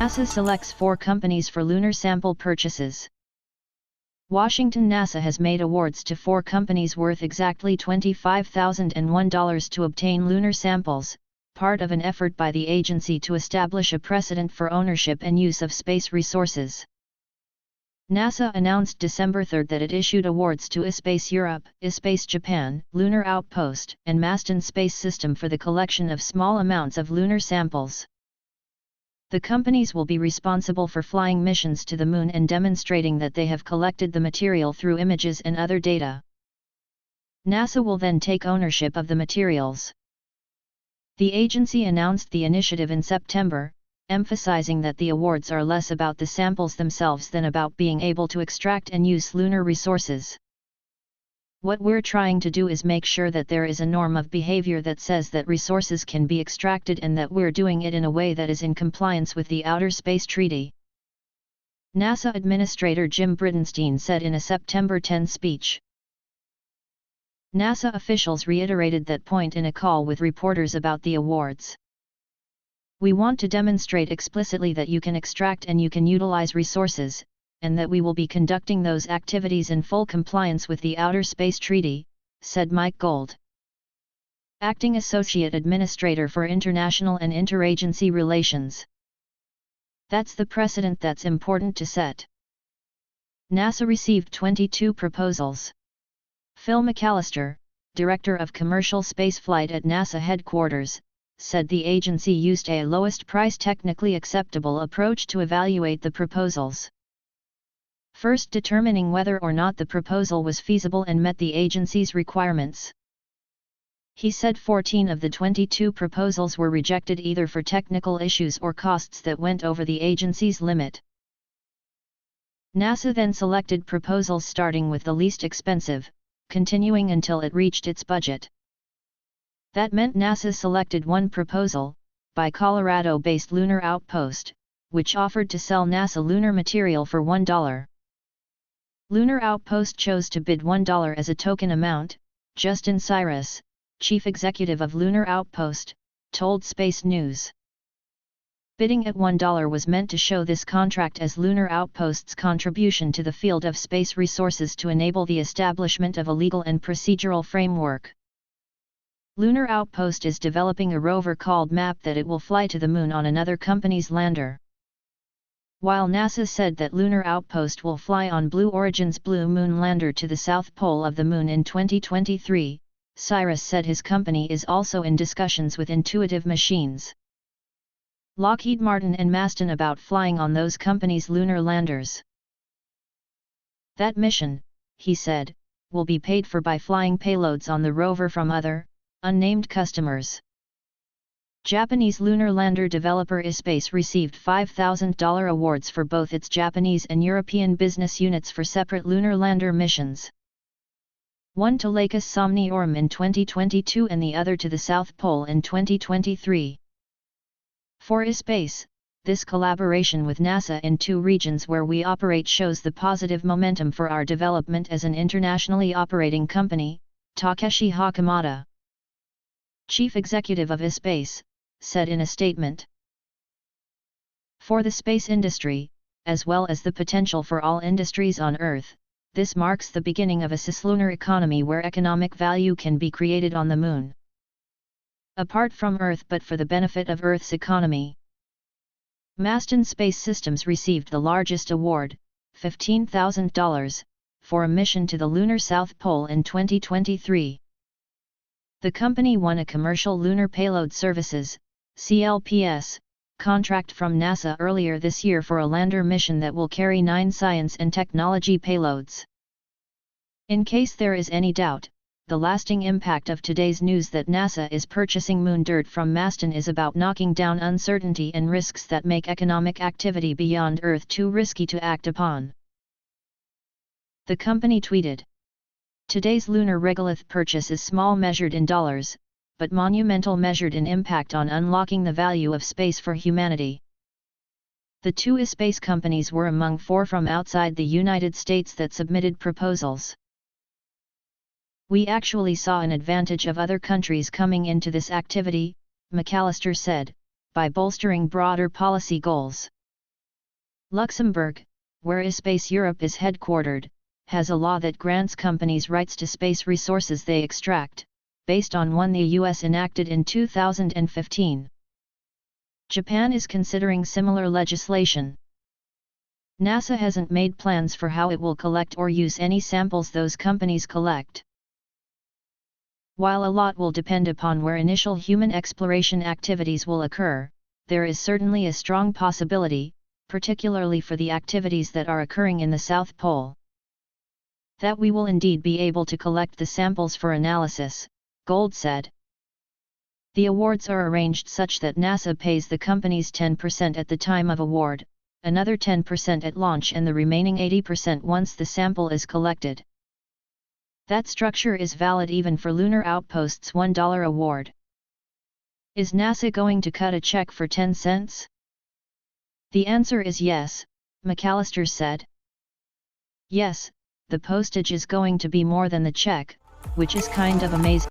NASA selects 4 companies for lunar sample purchases. Washington. NASA has made awards to 4 companies worth exactly $25,001 to obtain lunar samples, part of an effort by the agency to establish a precedent for ownership and use of space resources. NASA announced December 3 that it issued awards to iSpace Europe, iSpace Japan, Lunar Outpost, and Masten Space System for the collection of small amounts of lunar samples. The companies will be responsible for flying missions to the Moon and demonstrating that they have collected the material through images and other data. NASA will then take ownership of the materials. The agency announced the initiative in September, emphasizing that the awards are less about the samples themselves than about being able to extract and use lunar resources. What we're trying to do is make sure that there is a norm of behavior that says that resources can be extracted and that we're doing it in a way that is in compliance with the Outer Space Treaty. NASA Administrator Jim Bridenstine said in a September 10 speech. NASA officials reiterated that point in a call with reporters about the awards. We want to demonstrate explicitly that you can extract and you can utilize resources, and that we will be conducting those activities in full compliance with the Outer Space Treaty, said Mike Gold, Acting Associate Administrator for International and Interagency Relations. That's the precedent that's important to set. NASA received 22 proposals. Phil McAllister, Director of Commercial Spaceflight at NASA headquarters, said the agency used a lowest price technically acceptable approach to evaluate the proposals. First determining whether or not the proposal was feasible and met the agency's requirements. He said 14 of the 22 proposals were rejected either for technical issues or costs that went over the agency's limit. NASA then selected proposals starting with the least expensive, continuing until it reached its budget. That meant NASA selected one proposal, by Colorado-based Lunar Outpost, which offered to sell NASA lunar material for $1. Lunar Outpost chose to bid $1 as a token amount. Justin Cyrus, chief executive of Lunar Outpost, told Space News. Bidding at $1 was meant to show this contract as Lunar Outpost's contribution to the field of space resources to enable the establishment of a legal and procedural framework. Lunar Outpost is developing a rover called MAP that it will fly to the Moon on another company's lander. While NASA said that Lunar Outpost will fly on Blue Origin's Blue Moon lander to the South Pole of the Moon in 2023, Cyrus said his company is also in discussions with Intuitive Machines, Lockheed Martin and Masten about flying on those companies' lunar landers. That mission, he said, will be paid for by flying payloads on the rover from other, unnamed customers. Japanese lunar lander developer iSpace received $5,000 awards for both its Japanese and European business units for separate lunar lander missions. One to Lacus Somniorum in 2022 and the other to the South Pole in 2023. For iSpace, this collaboration with NASA in 2 regions where we operate shows the positive momentum for our development as an internationally operating company, Takeshi Hakamada, chief executive of iSpace, said in a statement. For the space industry, as well as the potential for all industries on Earth, this marks the beginning of a cislunar economy where economic value can be created on the Moon, apart from Earth but for the benefit of Earth's economy. Masten Space Systems received the largest award, $15,000, for a mission to the lunar South Pole in 2023. The company won a Commercial Lunar Payload Services (CLPS) contract from NASA earlier this year for a lander mission that will carry 9 science and technology payloads. In case there is any doubt, the lasting impact of today's news that NASA is purchasing moon dirt from Masten is about knocking down uncertainty and risks that make economic activity beyond Earth too risky to act upon. The company tweeted, "Today's lunar regolith purchase is small measured in dollars, but monumental measured in impact on unlocking the value of space for humanity." The 2 iSpace companies were among 4 from outside the United States that submitted proposals. "We actually saw an advantage of other countries coming into this activity," McAllister said, "by bolstering broader policy goals. Luxembourg, where Space Europe is headquartered, has a law that grants companies rights to space resources they extract, based on one the US enacted in 2015. Japan is considering similar legislation. NASA hasn't made plans for how it will collect or use any samples those companies collect. While a lot will depend upon where initial human exploration activities will occur, there is certainly a strong possibility, particularly for the activities that are occurring in the South Pole, that we will indeed be able to collect the samples for analysis, Gold said. The awards are arranged such that NASA pays the companies 10% at the time of award, another 10% at launch and the remaining 80% once the sample is collected. That structure is valid even for Lunar Outpost's $1 award. Is NASA going to cut a check for 10 cents? The answer is yes, McAllister said. Yes, the postage is going to be more than the check, which is kind of amazing.